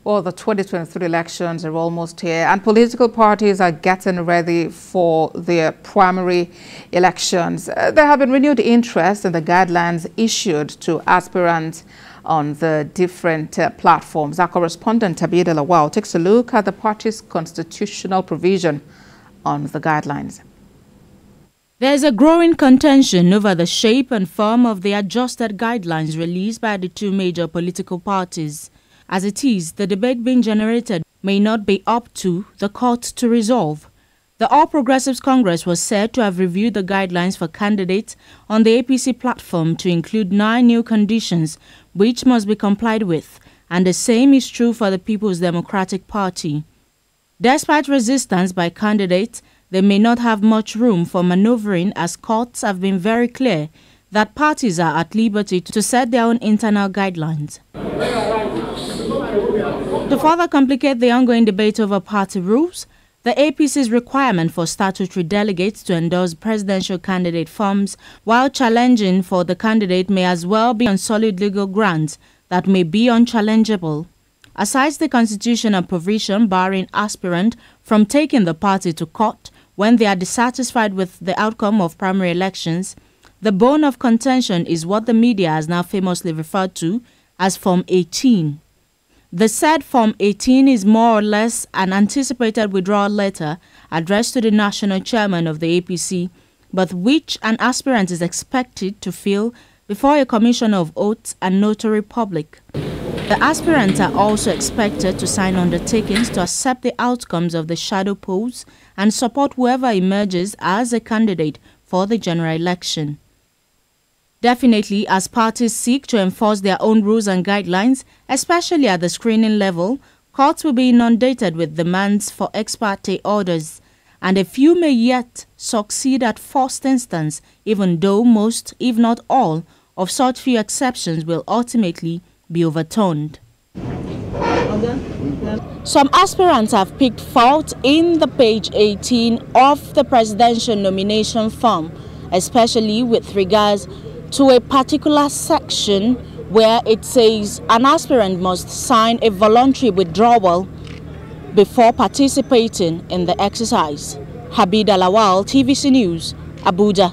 Well, the 2023 elections are almost here, and political parties are getting ready for their primary elections. There have been renewed interest in the guidelines issued to aspirants on the different platforms. Our correspondent, Abida Lawal, takes a look at the party's constitutional provision on the guidelines. There is a growing contention over the shape and form of the adjusted guidelines released by the two major political parties. As it is, the debate being generated may not be up to the court to resolve. The All Progressives Congress was said to have reviewed the guidelines for candidates on the APC platform to include 9 new conditions which must be complied with, and the same is true for the People's Democratic Party. Despite resistance by candidates, they may not have much room for maneuvering, as courts have been very clear that parties are at liberty to set their own internal guidelines. To further complicate the ongoing debate over party rules, the APC's requirement for statutory delegates to endorse presidential candidate forms while challenging for the candidate may as well be on solid legal grounds that may be unchallengeable. Aside the constitutional provision barring aspirant from taking the party to court when they are dissatisfied with the outcome of primary elections, the bone of contention is what the media has now famously referred to as Form 18. The said Form 18 is more or less an anticipated withdrawal letter addressed to the national chairman of the APC, but which an aspirant is expected to fill before a commissioner of oaths and notary public. The aspirants are also expected to sign undertakings to accept the outcomes of the shadow polls and support whoever emerges as a candidate for the general election. Definitely, as parties seek to enforce their own rules and guidelines, especially at the screening level, courts will be inundated with demands for ex parte orders, and a few may yet succeed at first instance, even though most, if not all, of such few exceptions will ultimately be overturned. Some aspirants have picked fault in the page 18 of the presidential nomination form, especially with regards to a particular section where it says an aspirant must sign a voluntary withdrawal before participating in the exercise. Abida Lawal, TVC News, Abuja.